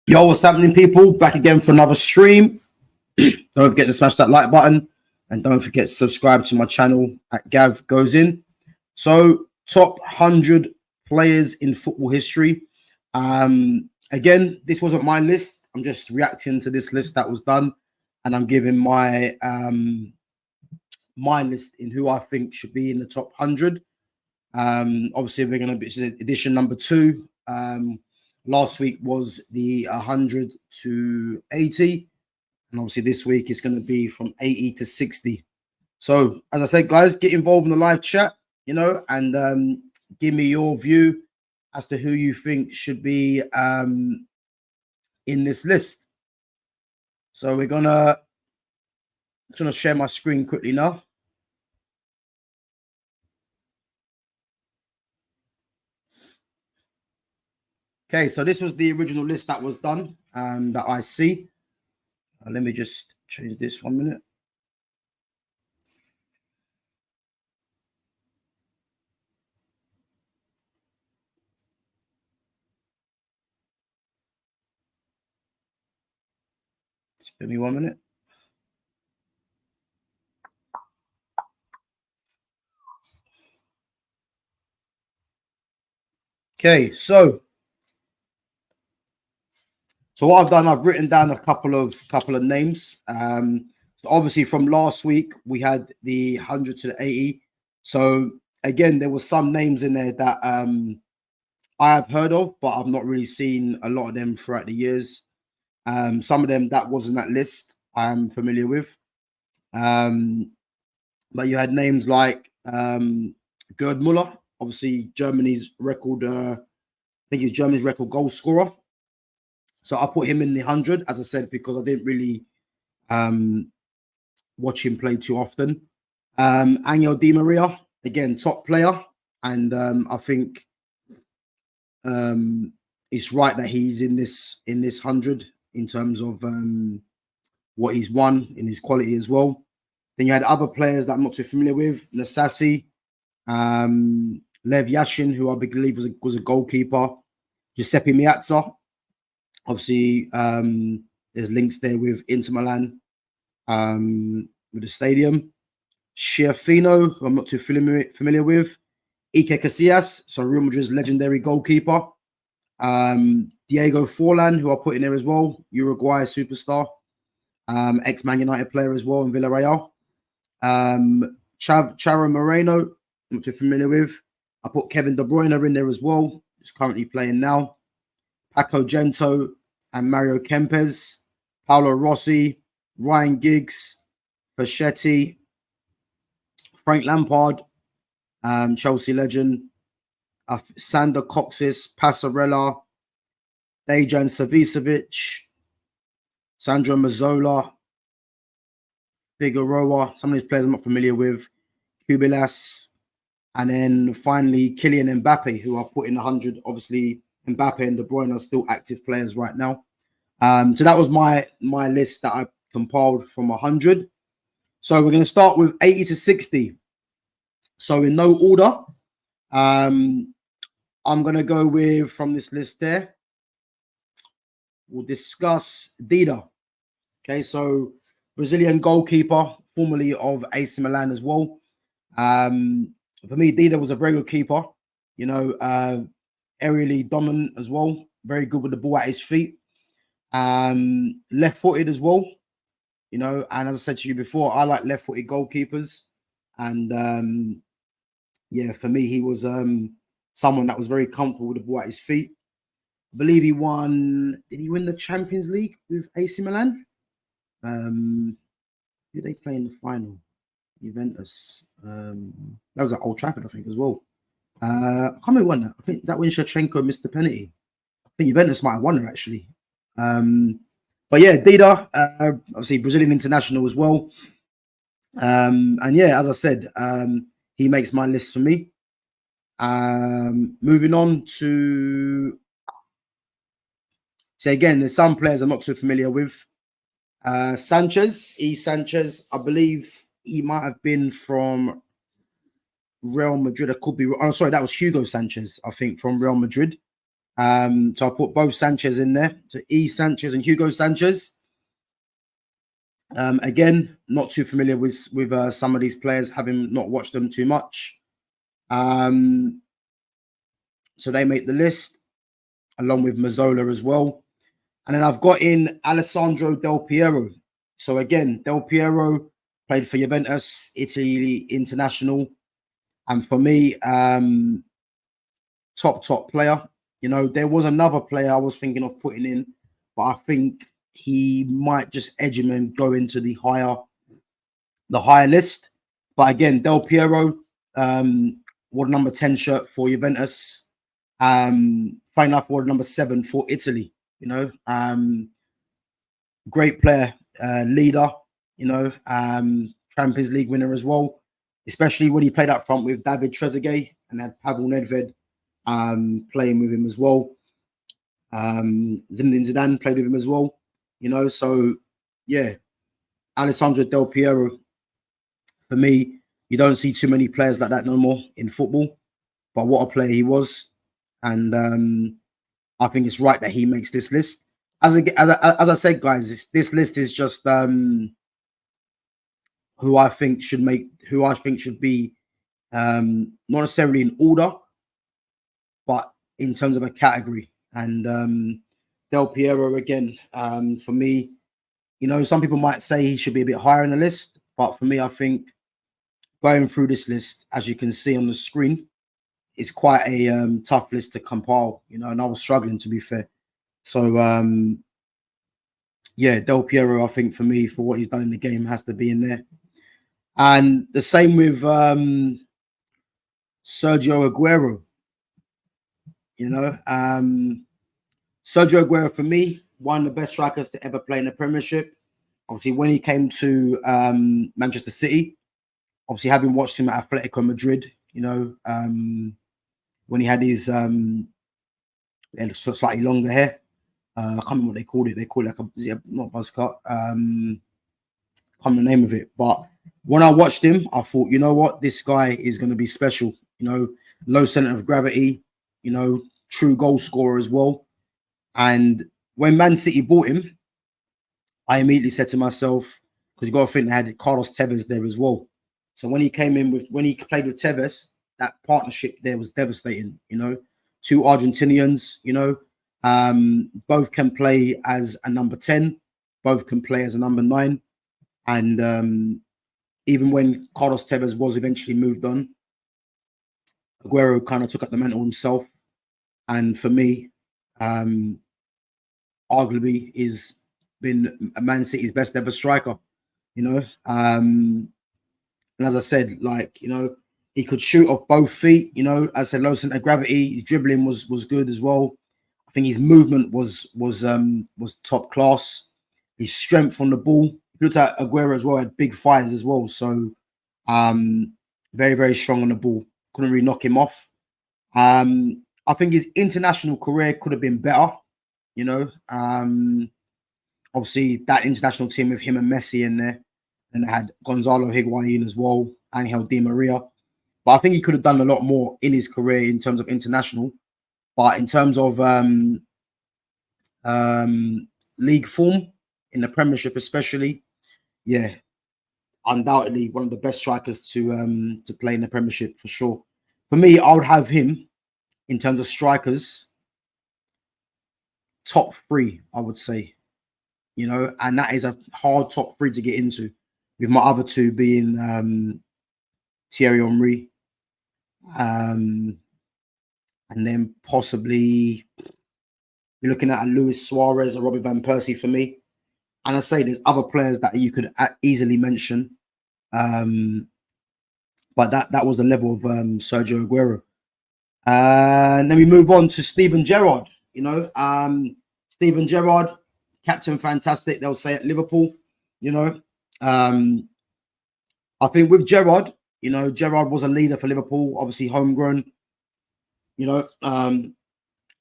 Yo, what's happening, people? Back again for another stream. Don't forget to smash that like button and don't forget to subscribe to my channel at GavGoesIn. So, top 100 players in football history. Again, this wasn't my list. I'm just reacting to this list that was done, and I'm giving my my list in who I think should be in the top 100. Obviously, we're going to be edition number 2. Last week was the 100 to 80. And obviously this week it's going to be from 80 to 60. So, as I said, guys, get involved in the live chat, and give me your view as to who you think should be in this list. So I'm gonna share my screen quickly now. Okay, so this was the original list that was done that I see. Let me just change this 1 minute. Just give me 1 minute. Okay, so what I've done, I've written down a couple of names. So obviously from last week we had the 100 to the 80. So again, there were some names in there that I have heard of, but I've not really seen a lot of them throughout the years. Some of them that wasn't that list I am familiar with. But you had names like Gerd Müller, obviously Germany's record. I think he's Germany's record goal scorer. So I put him in the 100, as I said, because I didn't really watch him play too often. Angel Di Maria, again, top player. And I think it's right that he's in this 100 in terms of what he's won in his quality as well. Then you had other players that I'm not too familiar with. Nasasi, Lev Yashin, who I believe was a goalkeeper. Giuseppe Meazza. Obviously, there's links there with Inter Milan, with the stadium. Schiaffino, who I'm not too familiar with. Ike Casillas, so Real Madrid's legendary goalkeeper. Diego Forlan, who I put in there as well, Uruguay superstar, ex-Man United player as well in Villarreal. Charo Moreno, I'm not too familiar with. I put Kevin De Bruyne in there as well, who's currently playing now. Paco Gento and Mario Kempes, Paolo Rossi, Ryan Giggs, Pachetti, Frank Lampard, Chelsea legend, Sander Coxis, Passarella, Dejan Savicevic, Sandro Mazzola, Figueroa. Some of these players I'm not familiar with. Kubilas, and then finally Kylian Mbappe, who I put in 100. Obviously, Mbappe and De Bruyne are still active players right now. So that was my list that I compiled from 100. So we're going to start with 80 to 60. So in no order, I'm going to go with, from this list there, we'll discuss Dida. Okay, so Brazilian goalkeeper, formerly of AC Milan as well. For me, Dida was a very good keeper. Aerially dominant as well. Very good with the ball at his feet. Left-footed as well. And as I said to you before, I like left-footed goalkeepers. And yeah, for me, he was someone that was very comfortable with the ball at his feet. I believe he won. Did he win the Champions League with AC Milan? Who did they play in the final? Juventus. That was at Old Trafford, I think, as well. I can't remember who won that. I think that when Shevchenko missed the penalty. I think Juventus might have won it, actually. But yeah, Dida, obviously Brazilian international as well. And yeah, as I said, he makes my list for me. Moving on to, so again, there's some players I'm not too familiar with. Sanchez, I believe he might have been from Real Madrid. I could be. Oh, sorry, that was Hugo Sanchez, I think, from Real Madrid. So I put both Sanchez in there. So E. Sanchez and Hugo Sanchez. Again, not too familiar with some of these players, having not watched them too much. So they make the list, along with Mazzola as well. And then I've got in Alessandro Del Piero. So again, Del Piero played for Juventus, Italy international. And for me, top player. You know, there was another player I was thinking of putting in, but I think he might just edge him and go into the higher list. But again, Del Piero, wore number 10 shirt for Juventus. Fine enough, wore number 7 for Italy. You know, great player, leader. You know, Champions League winner as well, especially when he played up front with David Trezeguet and had Pavel Nedved playing with him as well. Zinedine Zidane played with him as well. You know, so yeah, Alessandro Del Piero. For me, you don't see too many players like that no more in football. But what a player he was, and I think it's right that he makes this list. As I said, guys, this list is just who I think should be not necessarily in order, but in terms of a category. And Del Piero again, for me, you know, some people might say he should be a bit higher in the list, but for me, I think going through this list, as you can see on the screen, is quite a tough list to compile, you know, and I was struggling, to be fair. So yeah, Del Piero, I think for me, for what he's done in the game, has to be in there. And the same with Sergio Aguero. You know, Sergio Aguero, for me, one of the best strikers to ever play in the Premiership. Obviously, when he came to Manchester City, obviously having watched him at Atletico Madrid, you know, when he had his slightly longer hair. I can't remember what they called it. They call it like not buzz cut. Can't remember the name of it. But when I watched him, I thought, you know what, this guy is going to be special. You know, low center of gravity. You know, true goal scorer as well. And when Man City bought him, I immediately said to myself, because you got to think they had Carlos Tevez there as well. So when he played with Tevez, that partnership there was devastating. You know, two Argentinians. You know, both can play as a number 10, both can play as a number 9, and even when Carlos Tevez was eventually moved on, Aguero kind of took up the mantle himself, and for me, arguably is been Man City's best ever striker. You know, and as I said, like, you know, he could shoot off both feet. You know, as I said, low center of gravity. His dribbling was good as well. I think his movement was top class. His strength on the ball. If you looked at Aguero as well, had big fires as well. So very, very strong on the ball. Couldn't really knock him off. I think his international career could have been better. You know, obviously that international team with him and Messi in there, and they had Gonzalo Higuain as well, Angel Di Maria. But I think he could have done a lot more in his career in terms of international. But in terms of league form in the Premiership, especially, yeah, undoubtedly one of the best strikers to play in the Premiership for sure. For me, I would have him in terms of strikers top 3, I would say. You know, and that is a hard top 3 to get into, with my other 2 being Thierry Henry, and then possibly you're looking at a Luis Suarez or Robin van Persie for me. And I say there's other players that you could easily mention, but that was the level of Sergio Aguero. And then we move on to Steven Gerrard. You know, Steven Gerrard, captain fantastic, they'll say at Liverpool. You know, I think with Gerrard, you know, Gerrard was a leader for Liverpool, obviously homegrown. You know,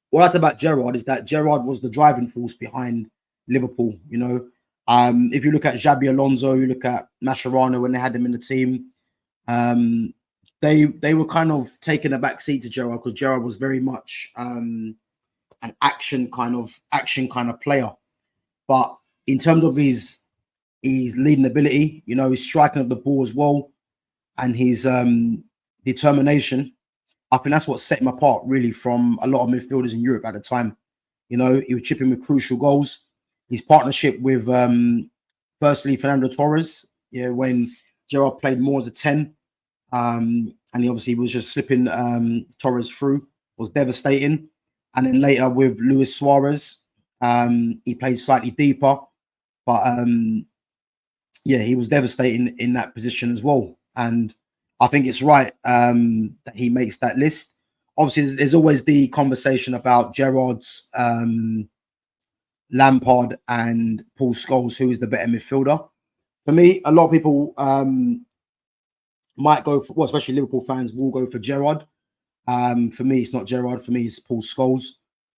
what I like about Gerrard is that Gerrard was the driving force behind Liverpool. You know, if you look at Xabi Alonso, you look at Mascherano when they had them in the team, they were kind of taking a back seat to Gerrard, because Gerrard was very much an action kind of player. But in terms of his leading ability, you know, his striking of the ball as well, and his determination, I think that's what set him apart really from a lot of midfielders in Europe at the time. You know, he was chipping with crucial goals. His partnership with firstly Fernando Torres, yeah, when Gerrard played more as a 10, and he obviously was just slipping Torres through, was devastating. And then later with Luis Suarez, he played slightly deeper, but yeah, he was devastating in that position as well. And I think it's right that he makes that list. Obviously, there's always the conversation about Gerrard's Lampard and Paul Scholes, who is the better midfielder. For me, a lot of people might go for, well, especially Liverpool fans will go for Gerrard. For me, it's not Gerrard. For me, it's Paul Scholes.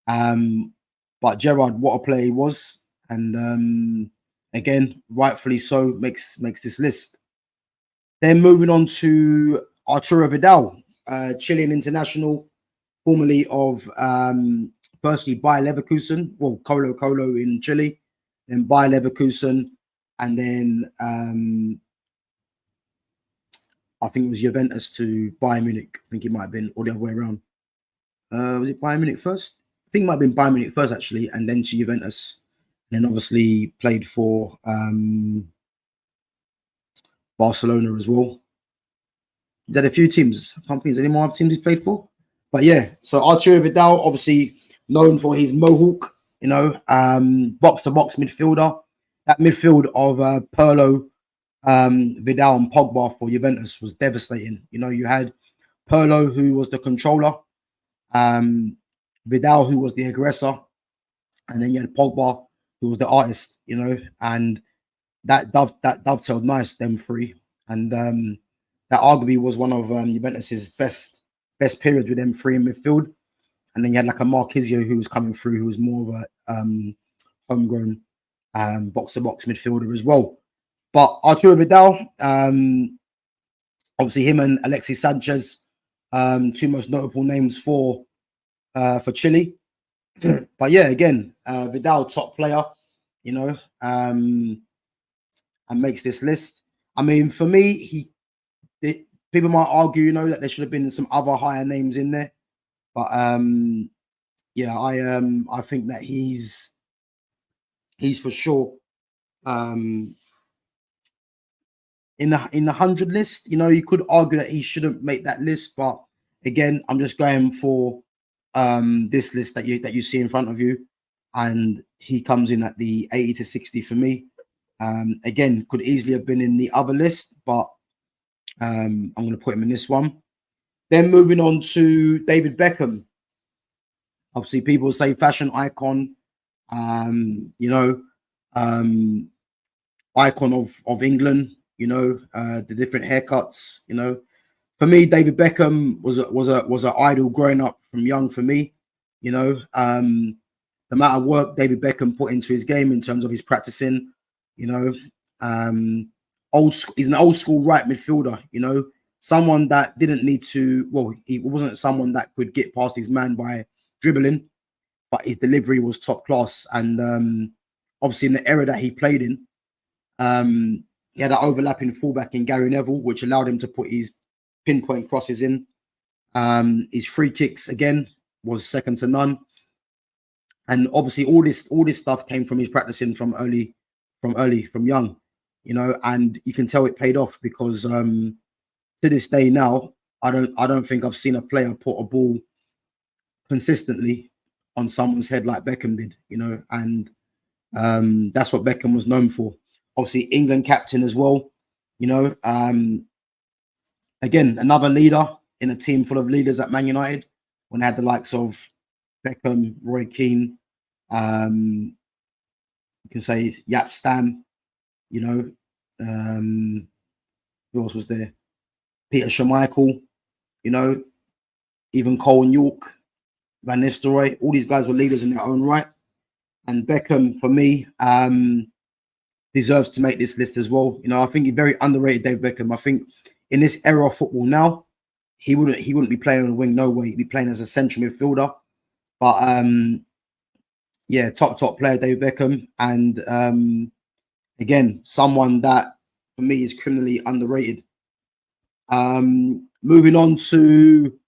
But Gerrard, what a player he was, and again, rightfully so, makes this list. Then moving on to Arturo Vidal, Chilean international, formerly of firstly Bayer Leverkusen, well, Colo Colo in Chile, then Bayer Leverkusen, and then I think it was Juventus to Bayern Munich. I think it might have been, or the other way around. Was it Bayern Munich first? I think it might have been Bayern Munich first, actually, and then to Juventus. And then obviously played for Barcelona as well. He's had a few teams. I can't think there's any more teams he's played for. But yeah, so Arturo Vidal, obviously known for his mohawk, you know, box-to-box midfielder. That midfield of Pirlo, Vidal and Pogba for Juventus was devastating. You know, you had Pirlo, who was the controller, Vidal, who was the aggressor, and then you had Pogba, who was the artist, you know, and that dovetailed nice, them three. And that arguably was one of Juventus's best periods with them three in midfield. And then you had like a Marquisio who was coming through, who was more of a homegrown box-to-box midfielder as well. But Arturo Vidal, obviously him and Alexis Sanchez, two most notable names for Chile. But yeah, again, Vidal, top player, you know, and makes this list. I mean, for me, people might argue, you know, that there should have been some other higher names in there. But yeah, I think that he's for sure in the 100 list. You know, you could argue that he shouldn't make that list, but again, I'm just going for this list that you see in front of you, and he comes in at the 80 to 60 for me. Again, could easily have been in the other list, but I'm going to put him in this one. Then moving on to David Beckham. Obviously, people say fashion icon, you know, icon of England, you know, the different haircuts, you know. For me, David Beckham was an idol growing up from young for me, you know. The amount of work David Beckham put into his game in terms of his practicing, you know, he's an old school right midfielder, you know, someone that didn't need to, well, he wasn't someone that could get past his man by dribbling, but his delivery was top class. And obviously in the era that he played in, he had an overlapping fullback in Gary Neville, which allowed him to put his pinpoint crosses in. His free kicks again was second to none. And obviously all this stuff came from his practicing from young, you know, and you can tell it paid off because to this day now, I don't think I've seen a player put a ball consistently on someone's head like Beckham did, you know, and that's what Beckham was known for. Obviously, England captain as well, you know. Again, another leader in a team full of leaders at Man United when they had the likes of Beckham, Roy Keane, you can say Yap Stam, you know. Who else was there? Peter Schmeichel, you know, even Cole and York, Van Nistelrooy. All these guys were leaders in their own right. And Beckham, for me, deserves to make this list as well. You know, I think he's very underrated, Dave Beckham. I think in this era of football now, he wouldn't be playing on the wing, no way. He'd be playing as a central midfielder. But yeah, top player, David Beckham. And again, someone that for me is criminally underrated. Moving on to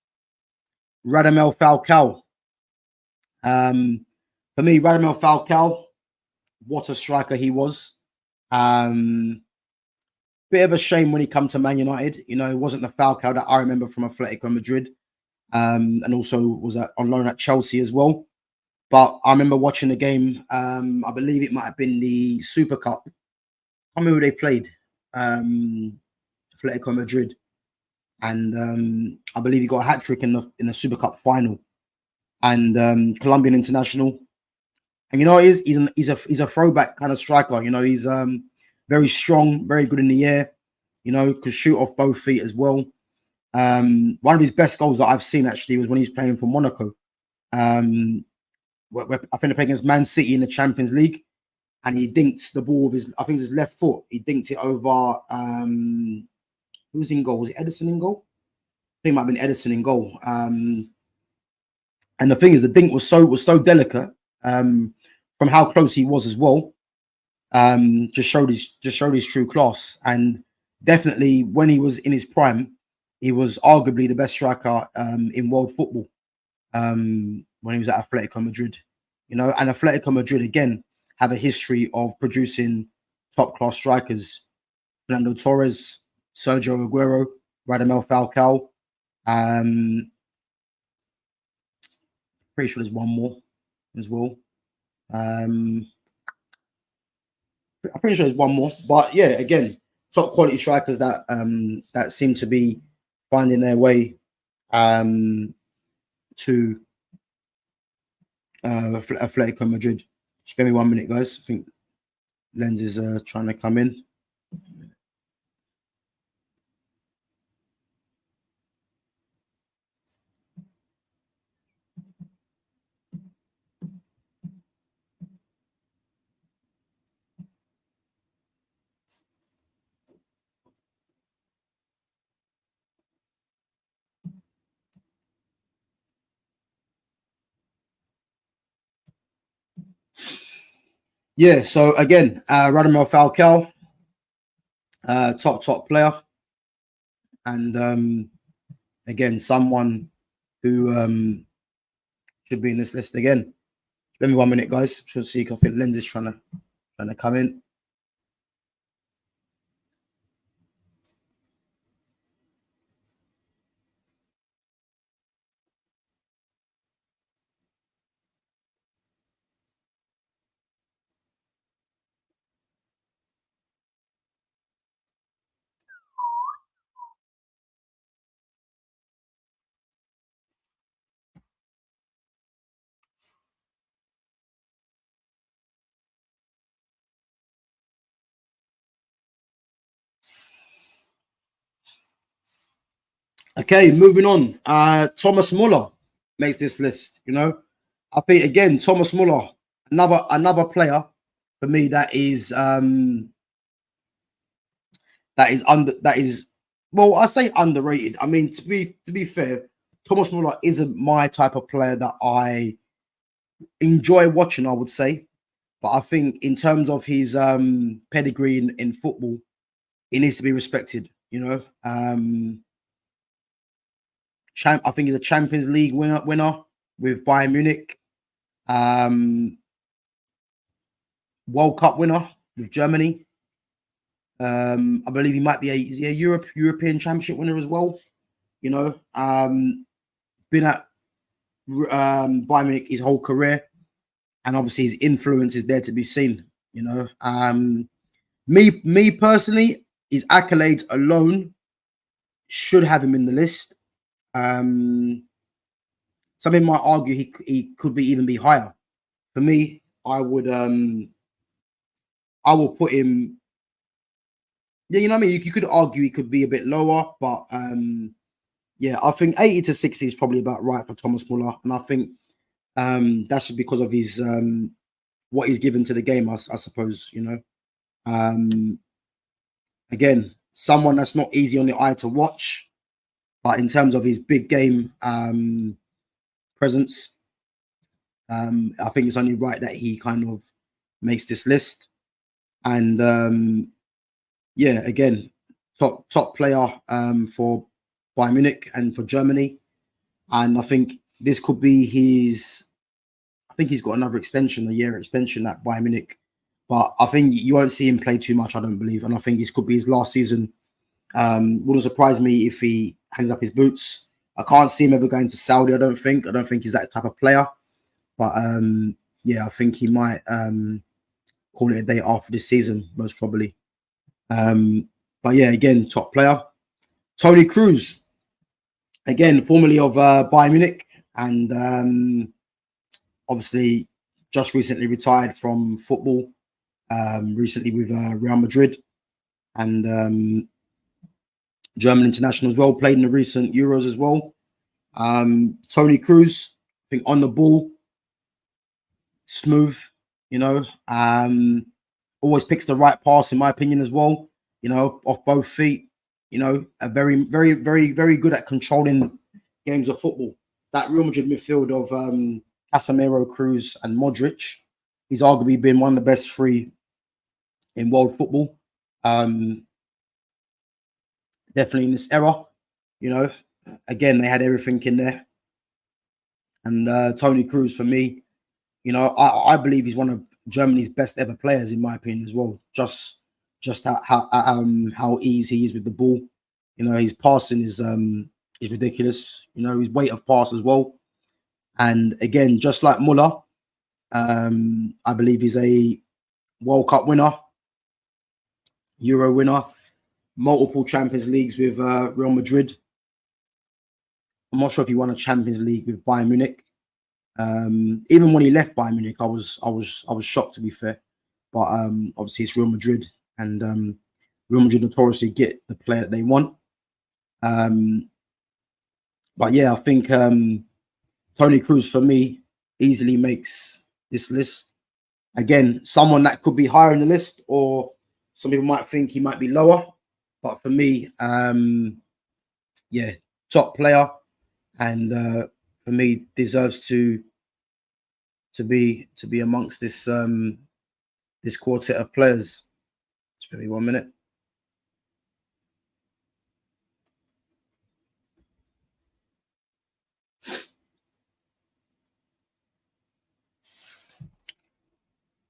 Radamel Falcao. For me, Radamel Falcao, what a striker he was. Bit of a shame when he come to Man United. You know, it wasn't the Falcao that I remember from Atletico Madrid, and also was on loan at Chelsea as well. But I remember watching the game. I believe it might have been the Super Cup. I remember who they played, Atletico Madrid, and I believe he got a hat trick in the Super Cup final, and Colombian international. And you know, he's a throwback kind of striker. You know, he's very strong, very good in the air. You know, could shoot off both feet as well. One of his best goals that I've seen actually was when he was playing for Monaco. I think they played against Man City in the Champions League, and he dinked the ball with his, I think it was his left foot. He dinked it over. Who was in goal? Was it Edison in goal? I think it might have been Edison in goal. And the thing is, the dink was so delicate. From how close he was as well, just showed his true class. And definitely when he was in his prime, he was arguably the best striker in world football when he was at Atletico Madrid. You know, and Atletico Madrid again have a history of producing top class strikers: Fernando Torres, Sergio Aguero, Radamel Falcao. Pretty sure there's one more as well. I'm pretty sure there's one more, but yeah, again, top quality strikers that that seem to be finding their way to Atletico Madrid. Just give me 1 minute, guys. I think Lens is trying to come in. Yeah, so again, Radamel Falcao, top player, and again, someone who should be in this list again. Give me 1 minute, guys. Just see if I think Lens is trying to come in. Okay, moving on. Thomas Muller makes this list. You know, I think again, Thomas Muller, another player for me that is well, I say underrated. I mean, to be fair, Thomas Muller isn't my type of player that I enjoy watching, I would say. But I think in terms of his pedigree in football, he needs to be respected. You know, I think he's a Champions League winner with Bayern Munich. World Cup winner with Germany. I believe he might be a European Championship winner as well. You know, been at Bayern Munich his whole career, and obviously his influence is there to be seen. You know, me personally, his accolades alone should have him in the list. Some people might argue he could be even be higher. For me, I will put him. Yeah, you know what I mean. You could argue he could be a bit lower, but yeah, I think 80 to 60 is probably about right for Thomas Muller, and I think that's just because of his what he's given to the game, I suppose. You know, again, someone that's not easy on the eye to watch, but in terms of his big game presence, I think it's only right that he kind of makes this list. And yeah, again, top player for Bayern Munich and for Germany. And I think this could be his. I think he's got another extension, a year extension at Bayern Munich. But I think you won't see him play too much, I don't believe. And I think this could be his last season. Wouldn't surprise me if he hangs up his boots. I can't see him ever going to Saudi, I don't think. I don't think he's that type of player. But yeah, I think he might call it a day after this season, most probably. But yeah, again, top player. Toni Kroos, again, formerly of Bayern Munich, and obviously just recently retired from football, recently with Real Madrid, and German international as well, played in the recent Euros as well. Toni Kroos, I think on the ball, smooth, you know, always picks the right pass, in my opinion, as well, you know, off both feet, you know, a very, very, very, very good at controlling games of football. That Real Madrid midfield of Casemiro, Kroos, and Modric, he's arguably been one of the best three in world football. Definitely in this era, you know, again, they had everything in there. And Toni Kroos, for me, you know, I believe he's one of Germany's best ever players, in my opinion, as well. Just how easy he is with the ball. You know, his passing is ridiculous. You know, his weight of pass as well. And again, just like Muller, I believe he's a World Cup winner, Euro winner, multiple Champions Leagues with Real Madrid. I'm not sure if he won a Champions League with Bayern Munich. Even when he left Bayern Munich, I was shocked, to be fair. But obviously it's Real Madrid, and Real Madrid notoriously get the player that they want. But yeah, I think Toni Kroos, for me, easily makes this list. Again, someone that could be higher in the list, or some people might think he might be lower. But for me, yeah, top player, and for me, deserves to be amongst this this quartet of players. Just give me 1 minute.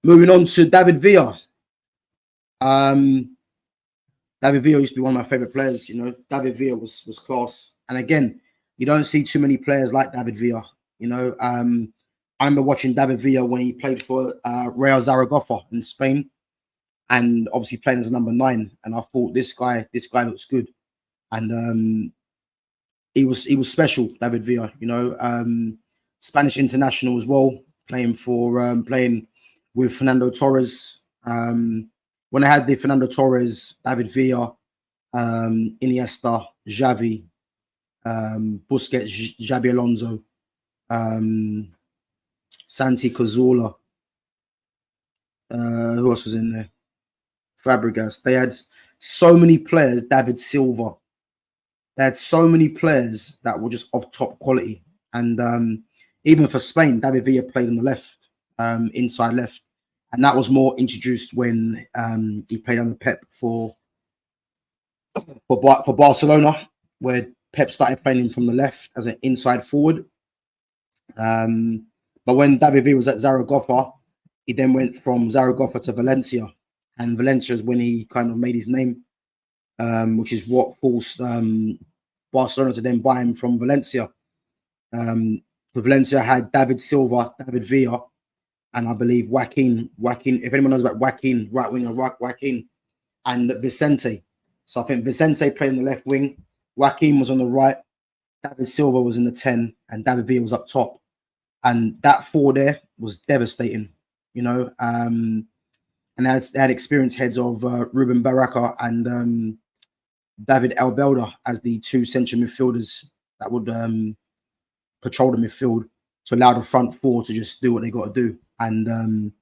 Moving on to David Villa. David Villa used to be one of my favorite players. You know, David Villa was class. And again, you don't see too many players like David Villa. You know, I remember watching David Villa when he played for Real Zaragoza in Spain, and obviously playing as a number 9. And I thought this guy looks good, and he was special, David Villa. You know, Spanish international as well, playing with Fernando Torres. When I had the Fernando Torres, David Villa, Iniesta, Xavi, Busquets, Xabi Alonso, Santi Cazorla, who else was in there? Fabregas. They had so many players. David Silva. They had so many players that were just of top quality. And even for Spain, David Villa played on the left, inside left. And that was more introduced when he played under Pep for Barcelona, where Pep started playing him from the left as an inside forward. But when David Villa was at Zaragoza, he then went from Zaragoza to Valencia. And Valencia is when he kind of made his name, which is what forced Barcelona to then buy him from Valencia. Valencia had David Silva, David Villa, and I believe Joaquin, if anyone knows about Joaquin, right winger, Joaquin, and Vicente. So I think Vicente played on the left wing, Joaquin was on the right, David Silva was in the 10, and David Villa was up top. And that 4 there was devastating, you know. And they had experienced heads of Ruben Baraka and David Albelda as the 2 central midfielders that would patrol the midfield to allow the front 4 to just do what they got to do. And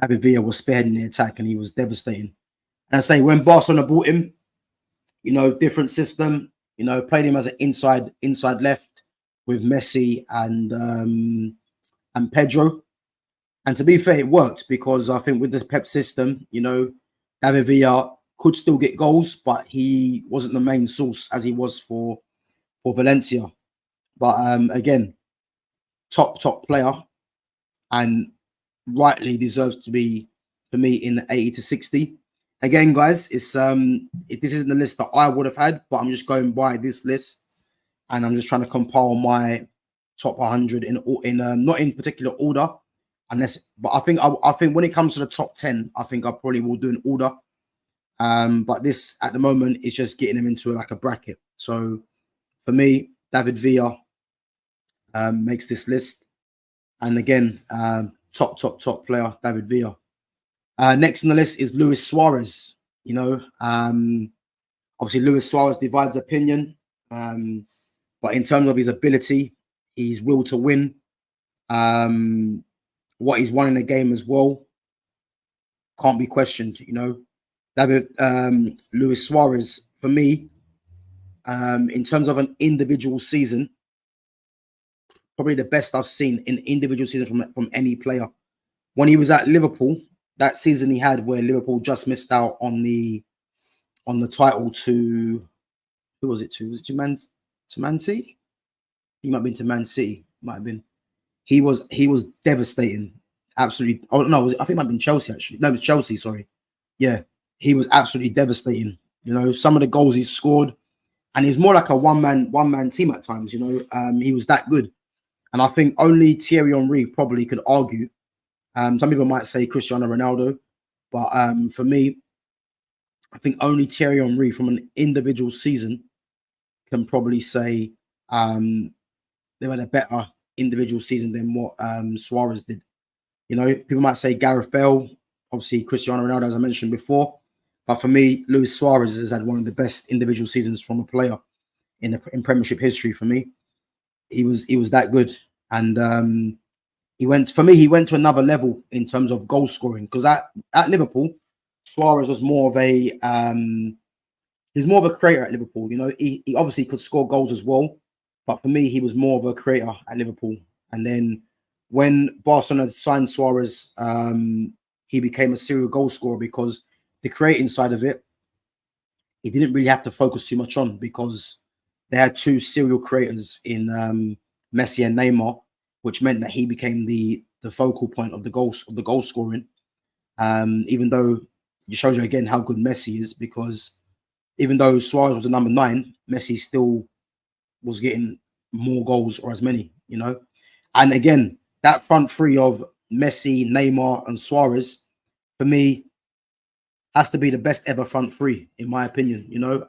David Villa was spearheading the attack, and he was devastating. And I say, when Barcelona bought him, you know, different system, you know, played him as an inside left with Messi and and Pedro. And to be fair, it worked because I think with the Pep system, you know, David Villa could still get goals, but he wasn't the main source as he was for Valencia. But again, top player, and rightly deserves to be for me in the 80 to 60. Again, guys, it's this isn't the list that I would have had, but I'm just going by this list, and I'm just trying to compile my top 100 in not in particular order, but I think when it comes to the top 10, I think I probably will do an order. But this at the moment is just getting them into like a bracket. So for me, David Villa makes this list, and again, top player, David Villa. Next on the list is Luis Suarez. You know, obviously Luis Suarez divides opinion, but in terms of his ability, his will to win, what he's won in the game as well, can't be questioned. You know, Luis Suarez for me, in terms of an individual season, probably the best I've seen in individual season from any player. When he was at Liverpool, that season he had where Liverpool just missed out on the title to who was it to? Was it to Man City? He might have been to Man City. Might have been. He was devastating. Absolutely. Oh no, I think it might have been Chelsea actually. No, it was Chelsea. Sorry. Yeah, he was absolutely devastating. You know, some of the goals he scored, and he's more like a one man team at times. You know, he was that good, and I think only Thierry Henry probably could argue. Some people might say Cristiano Ronaldo, but for me, I think only Thierry Henry from an individual season can probably say they had a better individual season than what Suarez did. You know, people might say Gareth Bale, obviously Cristiano Ronaldo, as I mentioned before, but for me, Luis Suarez has had one of the best individual seasons from a player in Premiership history. For me, he was that good, and he went to another level in terms of goal scoring because at Liverpool, Suarez was more of a he's more of a creator at Liverpool. You know, he obviously could score goals as well, but for me, he was more of a creator at Liverpool. And then when Barcelona signed Suarez, he became a serial goal scorer because the creating side of it, he didn't really have to focus too much on because they had two serial creators in Messi and Neymar, which meant that he became the focal point of the goal scoring. Even though it shows you again how good Messi is, because even though Suarez was the number 9, Messi still was getting more goals or as many, you know. And again, that front three of Messi, Neymar, and Suarez, for me, has to be the best ever front three, in my opinion. You know,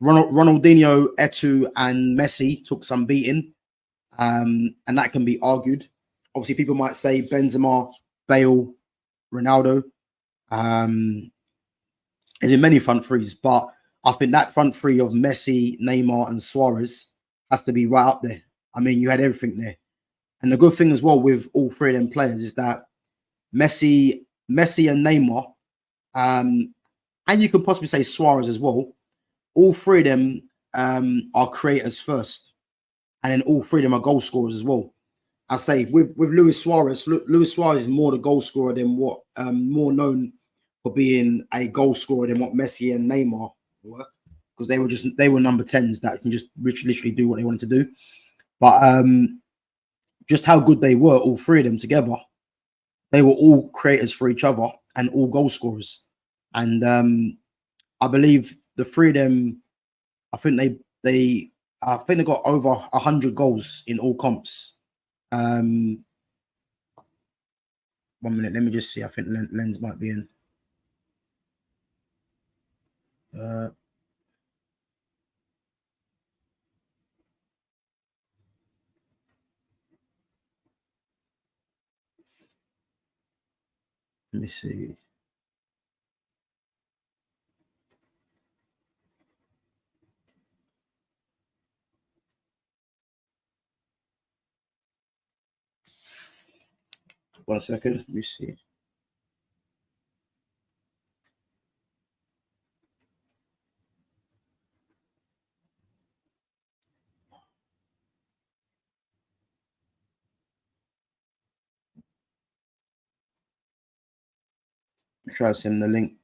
Ronaldinho, Eto'o, and Messi took some beating, and that can be argued. Obviously, people might say Benzema, Bale, Ronaldo, and in many front threes, but I think that front three of Messi, Neymar, and Suarez has to be right up there. I mean, you had everything there. And the good thing as well with all three of them players is that Messi and Neymar, and you can possibly say Suarez as well, all three of them are creators first. And then all three of them are goal scorers as well. I say with Luis Suarez is more the goal scorer than what more known for being a goal scorer than what Messi and Neymar were, because they were number 10s that can just literally do what they wanted to do. But just how good they were, all three of them together, they were all creators for each other and all goal scorers. And I believe the three of them, I think they got over 100 goals in all comps. 1 minute, let me just see. I think Lens might be in. Let me see. One second. Let me see. Try to send the link.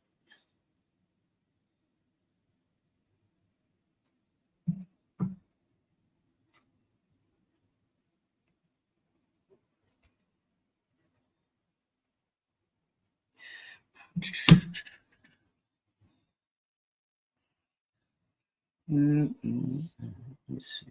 Let's see.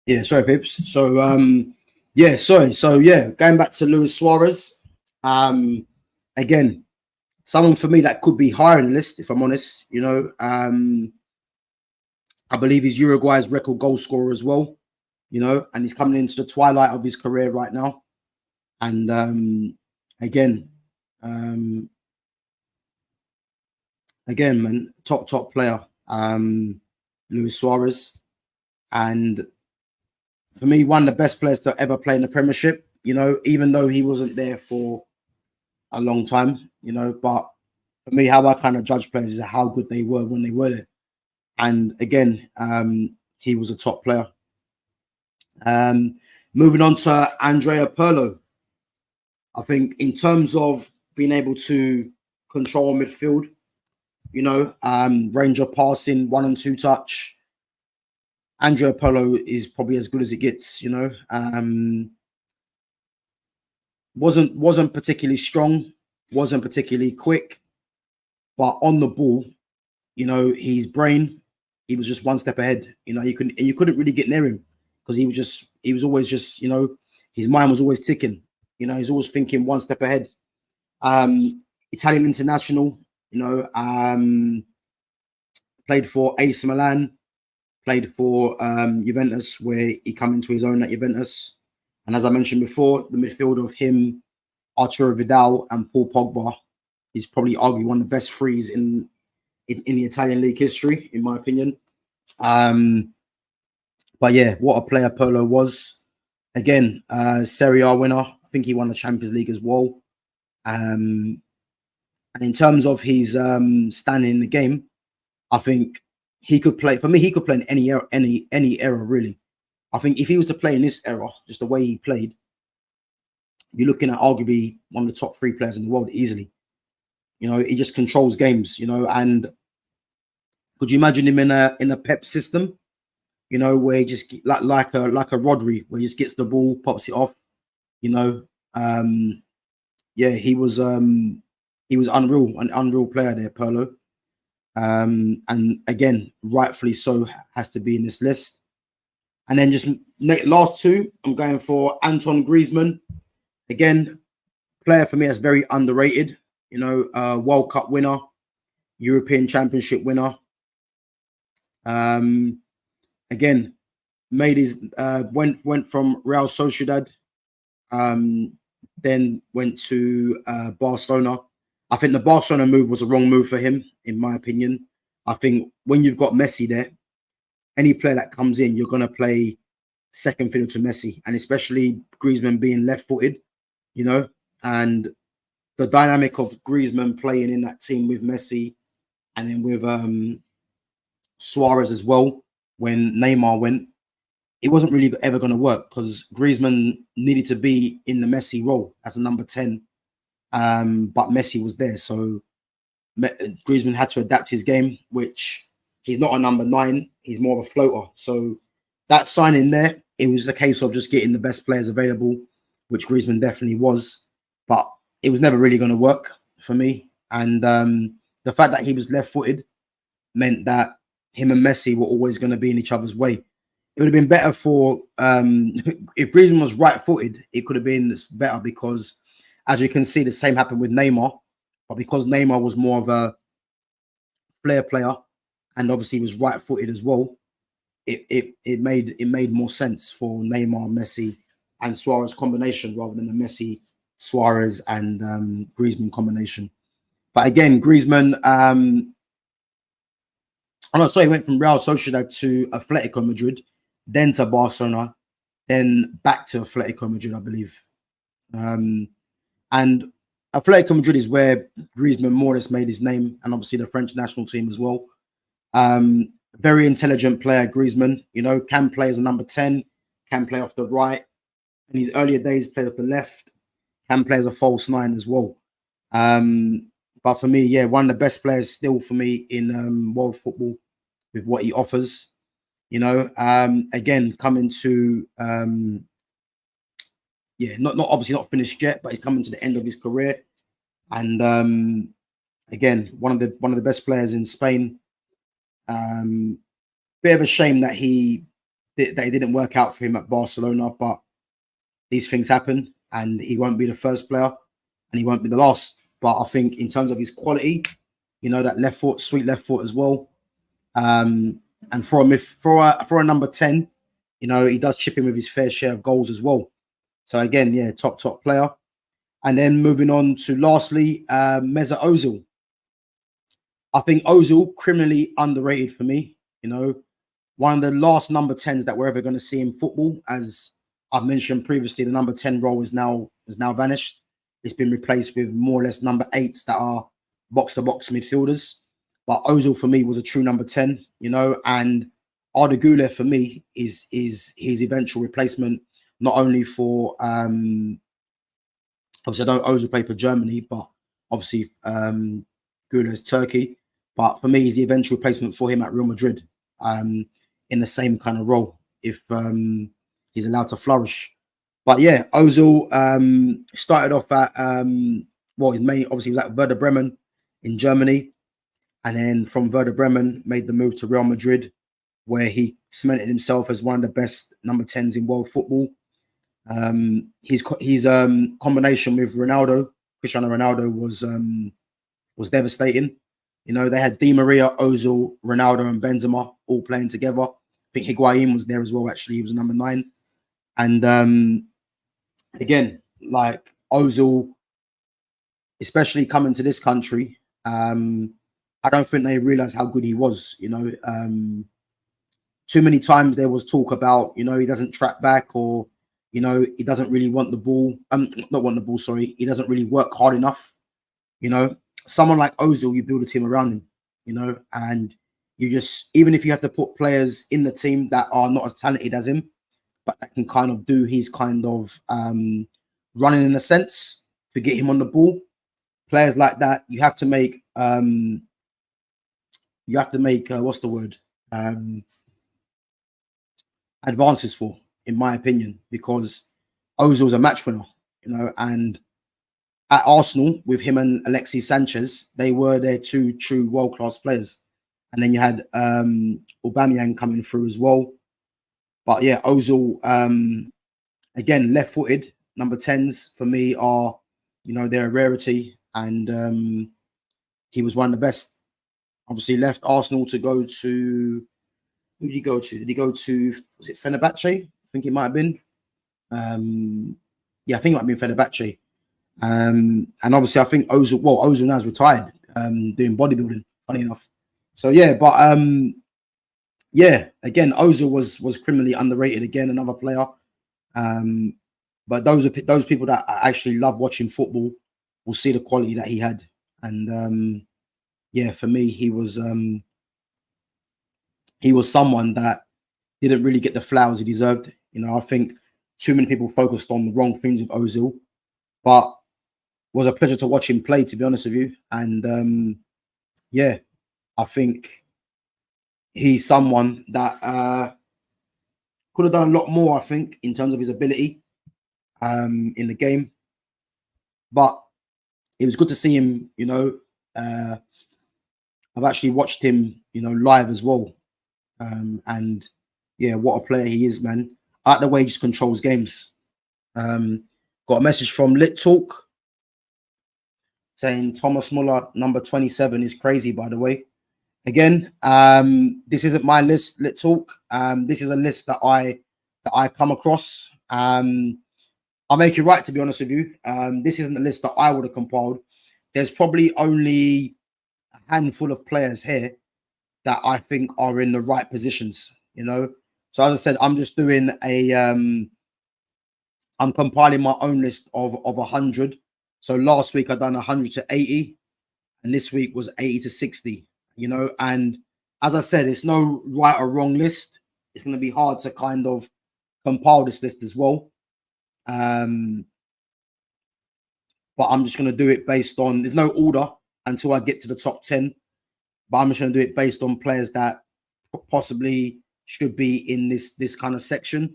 Yeah, sorry, Pips. So yeah, sorry. So yeah, going back to Luis Suarez. Again, someone for me that could be higher in the list, if I'm honest. You know, I believe he's Uruguay's record goal scorer as well. You know, and he's coming into the twilight of his career right now. And again, again, man, top player, Luis Suarez, and for me, one of the best players to ever play in the Premiership. You know, even though he wasn't there for a long time, you know, but for me, how I kind of judge players is how good they were when they were there. And again, he was a top player. Moving on to Andrea Pirlo. I think in terms of being able to control midfield, you know, range of passing, 1 and 2 touch, Andrea Pirlo is probably as good as it gets, you know. Wasn't particularly strong, wasn't particularly quick, but on the ball, you know, his brain, he was just one step ahead. You know, you couldn't really get near him because he was always just, you know, his mind was always ticking. You know, he's always thinking one step ahead. Italian international, you know, played for AC Milan, played for Juventus, where he come into his own at Juventus. And as I mentioned before, the midfield of him, Arturo Vidal, and Paul Pogba is probably arguably one of the best threes in the Italian league history, in my opinion. But yeah, what a player Pirlo was. Again, Serie A winner. I think he won the Champions League as well. And in terms of his standing in the game, I think he could play. For me, he could play in any era, really. I think if he was to play in this era, just the way he played, you're looking at arguably one of the top 3 players in the world easily. You know, he just controls games. You know, and could you imagine him in a Pep system? You know, where he just like a Rodri, where he just gets the ball, pops it off. You know, yeah, he was unreal, an unreal player there, Pirlo. And again, rightfully so, has to be in this list. And then just last 2, I'm going for Antoine Griezmann. Again, player for me that's very underrated. You know, World Cup winner, European Championship winner. Again, made his went from Real Sociedad, then went to Barcelona. I think the Barcelona move was a wrong move for him, in my opinion. I think when you've got Messi there, any player that comes in, you're going to play second fiddle to Messi, and especially Griezmann being left-footed, you know, and the dynamic of Griezmann playing in that team with Messi and then with Suarez as well when Neymar went, it wasn't really ever going to work because Griezmann needed to be in the Messi role as a number 10, but Messi was there. So Griezmann had to adapt his game, which he's not a number 9. He's more of a floater. So that signing there, it was a case of just getting the best players available, which Griezmann definitely was. But it was never really going to work for me. And the fact that he was left-footed meant that him and Messi were always going to be in each other's way. It would have been better for if Griezmann was right-footed, it could have been better because, as you can see, the same happened with Neymar. But because Neymar was more of a flair player and obviously was right-footed as well, it made more sense for Neymar, Messi, and Suarez combination rather than the Messi, Suarez, and Griezmann combination. But again, Griezmann, he went from Real Sociedad to Atletico Madrid, then to Barcelona, then back to Atletico Madrid, I believe. And Atletico Madrid is where Griezmann more or less made his name, and obviously the French national team as well. Very intelligent player, Griezmann, you know, can play as a number 10, can play off the right. In his earlier days, played off the left, can play as a false 9 as well. But for me, yeah, one of the best players still for me in world football with what he offers. You know, again, coming to not obviously not finished yet, but he's coming to the end of his career. And again, one of the best players in Spain. Bit of a shame that it didn't work out for him at Barcelona, but these things happen, and he won't be the first player, and he won't be the last. But I think in terms of his quality, you know, that left foot, sweet left foot as well. And for a number 10, you know, he does chip in with his fair share of goals as well. So again, yeah, top player. And then moving on to lastly, Mesut Ozil. I think Ozil criminally underrated for me. You know, one of the last number 10s that we're ever going to see in football. As I've mentioned previously, the number 10 role is now vanished. It's been replaced with more or less number 8s that are box-to-box midfielders. But Ozil for me was a true number 10, you know, and Arda Güler for me is his eventual replacement, not only for obviously I don't Ozil play for Germany, but obviously Güler is Turkey. But for me, he's the eventual replacement for him at Real Madrid, in the same kind of role if he's allowed to flourish. But yeah, Ozil started off at he was at Werder Bremen in Germany, and then from Werder Bremen made the move to Real Madrid, where he cemented himself as one of the best number 10s in world football. His combination with Cristiano Ronaldo was devastating. You know, they had Di Maria, Ozil, Ronaldo, and Benzema all playing together. I think Higuain was there as well. Actually, he was a number 9. And again, like Ozil, especially coming to this country, I don't think they realized how good he was. You know, too many times there was talk about, you know, he doesn't track back, or, you know, he doesn't really want the ball. Not want the ball, sorry. He doesn't really work hard enough. You know, someone like Ozil, you build a team around him, you know, and you just, even if you have to put players in the team that are not as talented as him, but that can kind of do his kind of running in a sense to get him on the ball. Players like that, you have to make what's the word? Advances for, in my opinion, because Ozil's a match winner, you know, and at Arsenal with him and Alexis Sanchez, they were their 2 true world-class players. And then you had Aubameyang coming through as well. But yeah, Ozil, again, left-footed number 10s for me are, you know, they're a rarity, and he was one of the best. Obviously left Arsenal to go to, who did he go to? Did he go to, was it Fenerbahce? I think it might have been. Yeah, I think it might have been Fenerbahce. And obviously I think Ozil now is retired, doing bodybuilding, funny enough. So yeah, but yeah, again, Ozil was criminally underrated again, another player. But those people that actually love watching football will see the quality that he had. And yeah, for me, he was someone that didn't really get the flowers he deserved. You know, I think too many people focused on the wrong things with Ozil, but was a pleasure to watch him play, to be honest with you. And yeah, I think he's someone that could have done a lot more, I think, in terms of his ability in the game. But it was good to see him, you know. I've actually watched him, you know, live as well. And yeah, what a player he is, man. I like the way he just controls games. Got a message from Lit Talk saying Thomas Muller, number 27, is crazy, by the way. Again, this isn't my list, Lit Talk. This is a list that I come across. I'll make you right, to be honest with you. This isn't the list that I would have compiled. There's probably only a handful of players here that I think are in the right positions, you know. So as I said, I'm just doing a I'm compiling my own list of 100. So last week I done 100 to 80, and this week was 80 to 60, you know. And as I said, it's no right or wrong list. It's going to be hard to kind of compile this list as well. But I'm just going to do it based on, there's no order until I get to the top 10. But I'm just going to do it based on players that possibly should be in this kind of section.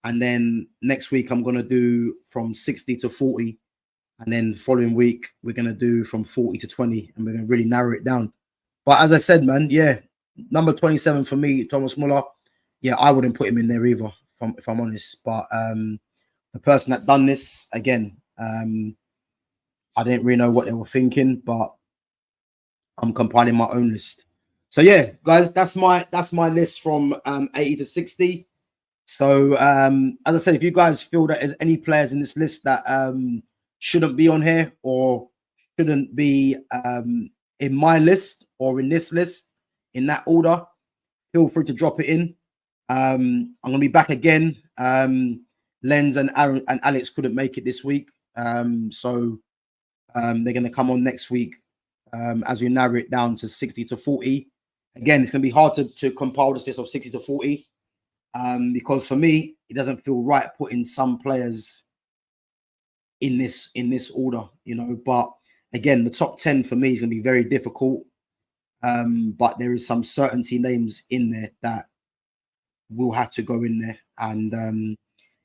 And then next week, I'm going to do from 60 to 40. And then following week, we're going to do from 40 to 20. And we're going to really narrow it down. But as I said, man, yeah, number 27 for me, Thomas Muller. Yeah, I wouldn't put him in there either, if I'm honest. But the person that done this, again, I didn't really know what they were thinking, but I'm compiling my own list. So yeah, guys, that's my list from 80 to 60. So as I said, if you guys feel that there's any players in this list that shouldn't be on here or shouldn't be in my list or in this list in that order, feel free to drop it in. I'm gonna be back again. Lens and Aaron and Alex couldn't make it this week, so they're gonna come on next week as we narrow it down to 60 to 40. Again, it's gonna be hard to compile this list of 60 to 40 because for me, it doesn't feel right putting some players in this order, you know. But again, the top 10 for me is gonna be very difficult. But there is some certainty names in there that will have to go in there, and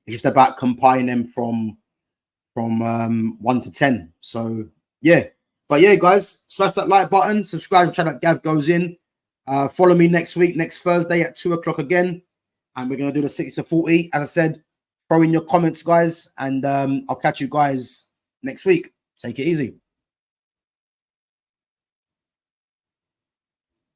it's just about compiling them from 1 to 10. So yeah, but yeah, guys, smash that like button, subscribe to the channel Gav Goes In. Follow me next week, next Thursday at 2 o'clock again, and we're gonna do the 60 to 40. As I said, throw in your comments, guys, and I'll catch you guys next week. Take it easy.